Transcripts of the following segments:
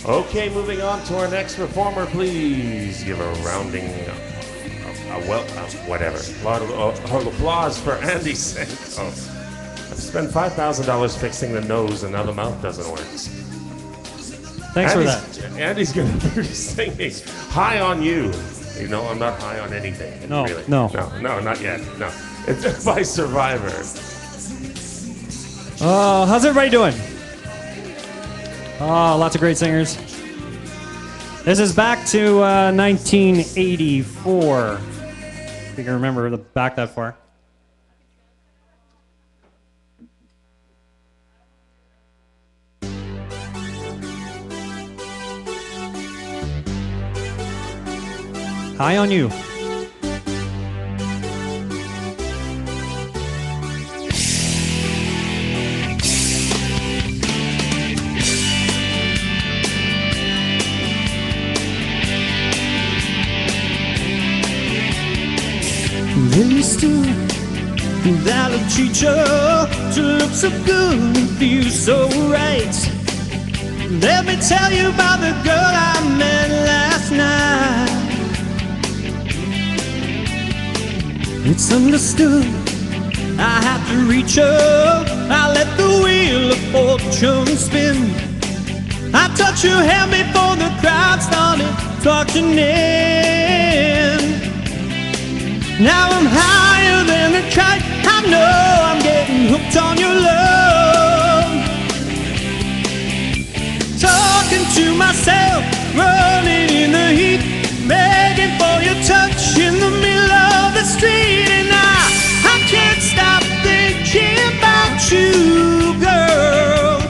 Okay, moving on to our next performer. Please give a rounding, whatever. A lot of applause for Andy SENKO. I've spent $5,000 fixing the nose, and now the mouth doesn't work. Thanks for that. Andy's going to be singing "High on You." You know, I'm not high on anything. No, really. no, not yet. No, it's by Survivor. How's everybody doing? Oh, lots of great singers. This is back to 1984. If you can remember back that far. High on You. Then you stood without a teacher to look so good and feel so right. Let me tell you about the girl I met last night. It's understood I have to reach up. I let the wheel of fortune spin. I touched your hand before the crowd started marching in. Now I'm higher than a kite. I know I'm getting hooked on your love. Talking to myself, running in the heat, begging for your touch in the middle of the street. And I can't stop thinking about you, girl.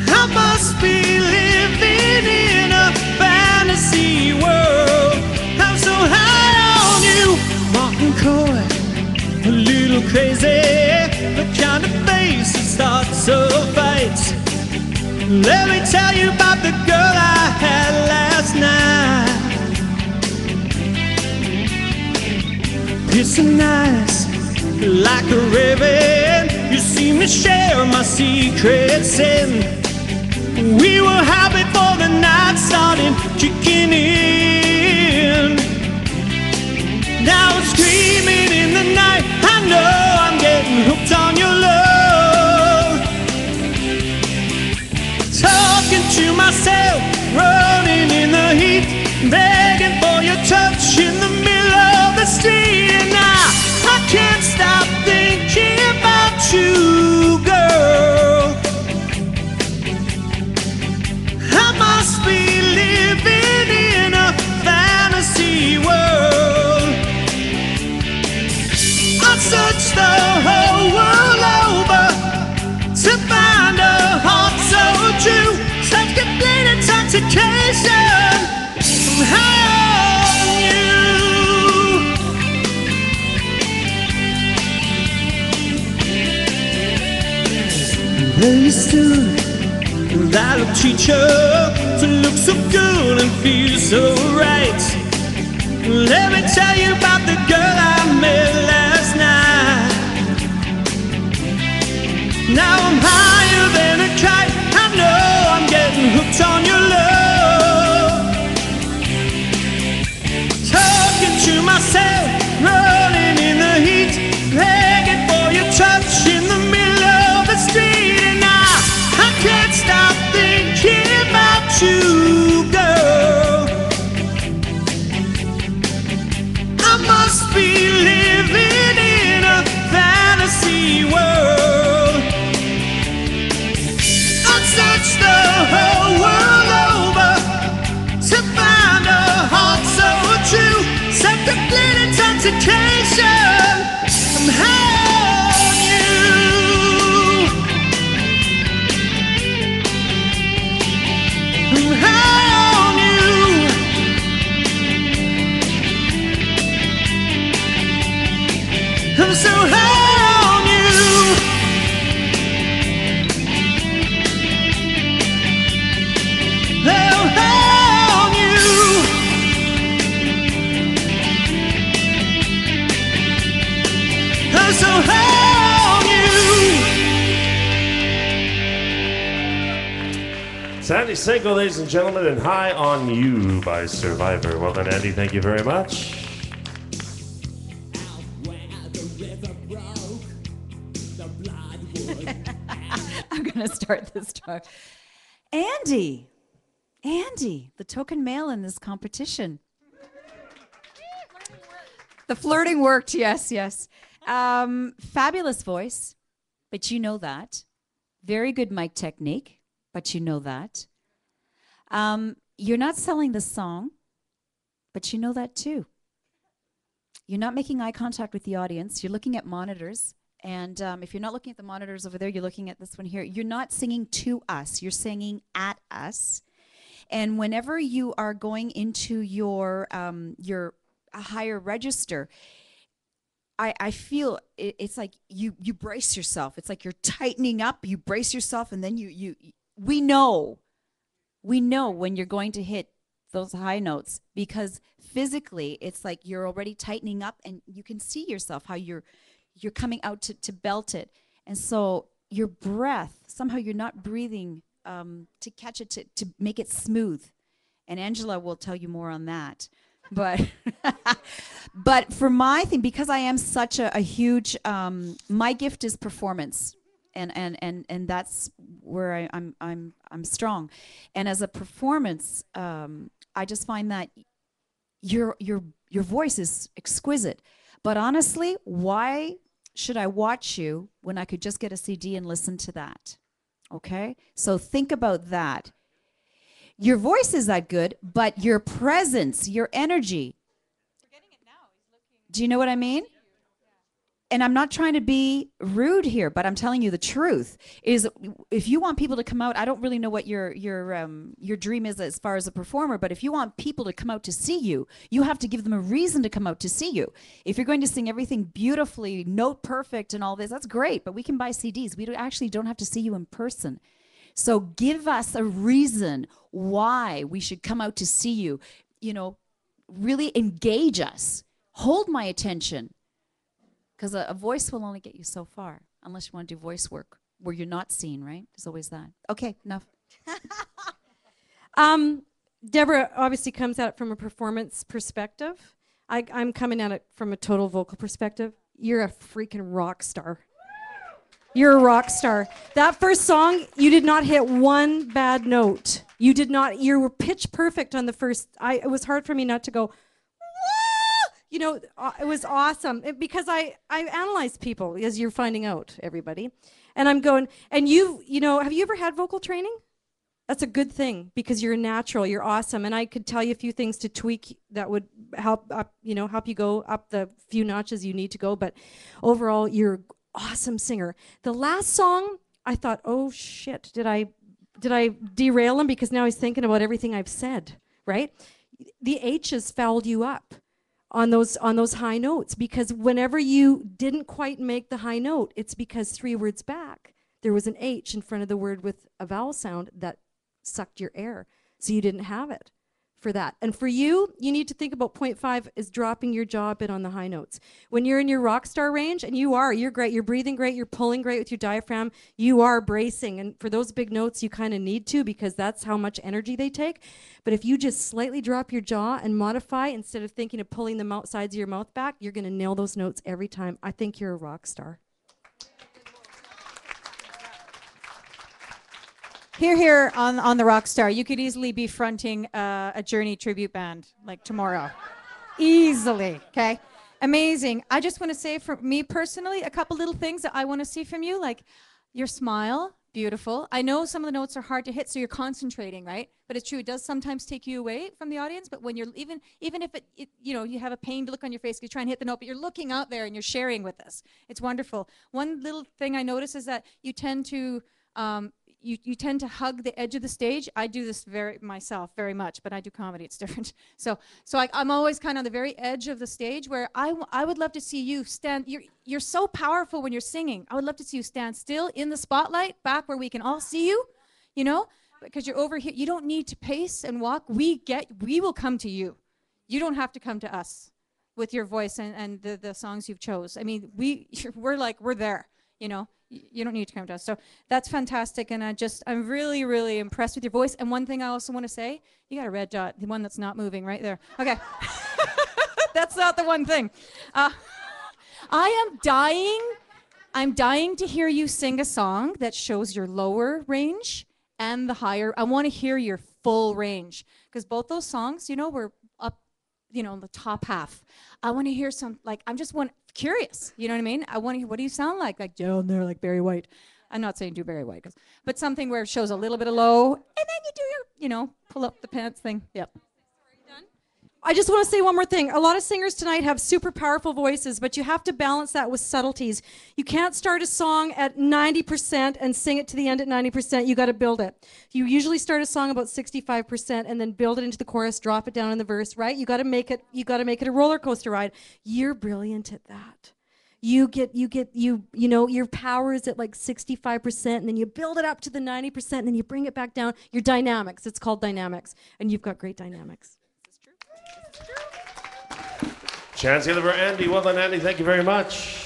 I must be living in a fantasy world. I'm so high on you, Martin Coy, a little crazy, the kind of face that starts a fight. Let me tell you about the girl I had last night. Piercing eyes, like a raven, you seem to share my secret sin. We were high before the night started kicking in. Now I'm screaming in the night. I know I'm getting hooked on your love. Talking to myself, running in the heat, begging for your touch in the middle of the street. And I can't stop thinking about you, girl. I must be living in a fantasy world. I searched the whole world over to find a heart so true, such complete intoxication from high on you. There you stood without a teacher to look so good and feel so right. Let me tell you about the girl I met last night. Now I'm higher than a kite. I know I'm getting hooked on your love. Talking to myself, running in the heat, begging for your touch in the middle of the street. And I can't stop thinking about you, girl. I must be living in a fantasy world. I searched the whole world over to find a heart so true, such complete intoxication. I'm high on you. I'm high on you. I'm so high on you. I'm high on you. I'm so It's Andy SENKO, ladies and gentlemen, and High on You by Survivor. Well then, Andy, thank you very much. I'm going to start this talk. Andy, the token male in this competition. The flirting worked, yes. Fabulous voice, but you know that. Very good mic technique, but you know that. You're not selling the song, but you know that too. You're not making eye contact with the audience. You're looking at monitors. And if you're not looking at the monitors over there, you're looking at this one here. You're not singing to us. You're singing at us. And whenever you are going into your higher register, I feel it's like you brace yourself. It's like you're tightening up. You brace yourself, and then we know when you're going to hit those high notes, because physically it's like you're already tightening up, and you can see yourself how you're coming out to belt it. And so your breath, somehow you're not breathing to catch it, to make it smooth. And Angela will tell you more on that. But but for my thing, because I am such a huge, my gift is performance. And that's where I'm strong. And as a performance, I just find that your voice is exquisite. But honestly, why should I watch you when I could just get a CD and listen to that? Okay? So think about that. Your voice is that good, but your presence, your energy. We're getting it now. Do you know what I mean? And I'm not trying to be rude here, but I'm telling you the truth. Is if you want people to come out, I don't really know what your dream is as far as a performer, but if you want people to come out to see you, you have to give them a reason to come out to see you. If you're going to sing everything beautifully, note perfect and all this, that's great, but we can buy CDs. We actually don't have to see you in person. So give us a reason why we should come out to see you. You know, really engage us. Hold my attention. Because a voice will only get you so far, unless you want to do voice work where you're not seen, right? There's always that. Okay, enough. Deborah obviously comes at it from a performance perspective. I'm coming at it from a total vocal perspective. You're a freaking rock star. You're a rock star. That first song, you did not hit one bad note. You did not. You were pitch perfect on the first. It was hard for me not to go, you know, it was awesome because I analyze people, as you're finding out, everybody. And I'm going, and you know, have you ever had vocal training? That's a good thing because you're natural, you're awesome. And I could tell you a few things to tweak that would help you go up the few notches you need to go. But overall, you're an awesome singer. The last song, I thought, oh shit, did I derail him? Because now he's thinking about everything I've said, right? The H's fouled you up on those high notes, because whenever you didn't quite make the high note, it's because 3 words back there was an H in front of the word with a vowel sound that sucked your air, so you didn't have it for that. And for you need to think about 0.5 is dropping your jaw a bit on the high notes. When you're in your rock star range, and you're great, you're breathing great, you're pulling great with your diaphragm, you are bracing, and for those big notes you kind of need to, because that's how much energy they take. But if you just slightly drop your jaw and modify, instead of thinking of pulling the sides of your mouth back, you're going to nail those notes every time. I think you're a rock star. Here on the Rockstar, you could easily be fronting a Journey tribute band like tomorrow. Easily, okay? Amazing. I just want to say, for me personally, a couple little things that I want to see from you, like your smile, beautiful. I know some of the notes are hard to hit, so you're concentrating, right? But it's true, it does sometimes take you away from the audience, but when you're, even if you know, you have a pained look on your face, you try and hit the note, but you're looking out there and you're sharing with us. It's wonderful. One little thing I notice is that you tend to you tend to hug the edge of the stage. I do this myself very much, but I do comedy, it's different. So I'm always kind of on the very edge of the stage, where I would love to see you stand. You're so powerful when you're singing. I would love to see you stand still in the spotlight, back where we can all see you, you know, because you're over here. You don't need to pace and walk. We will come to you. You don't have to come to us with your voice and the songs you've chose. I mean, we're there. You know, you don't need to come to us. So that's fantastic. And I'm really, really impressed with your voice. And one thing I also want to say, you got a red dot, the one that's not moving right there. Okay. That's not the one thing. I'm dying to hear you sing a song that shows your lower range and the higher. I want to hear your full range, because both those songs, you know, were up, you know, in the top half. I want to hear some, like, curious, you know what I mean? I want to hear, what do you sound like down there, like Barry White. I'm not saying do Barry White, but something where it shows a little bit of low, and then you do your, you know, pull up the pants thing. Yep. I just want to say one more thing. A lot of singers tonight have super powerful voices, but you have to balance that with subtleties. You can't start a song at 90% and sing it to the end at 90%. You got to build it. You usually start a song about 65% and then build it into the chorus, drop it down in the verse, right? You got to make it a roller coaster ride. You're brilliant at that. You know, your power is at like 65%, and then you build it up to the 90%, and then you bring it back down. Your dynamics, it's called dynamics, and you've got great dynamics. Chance given for Andy. Well done, Andy. Thank you very much.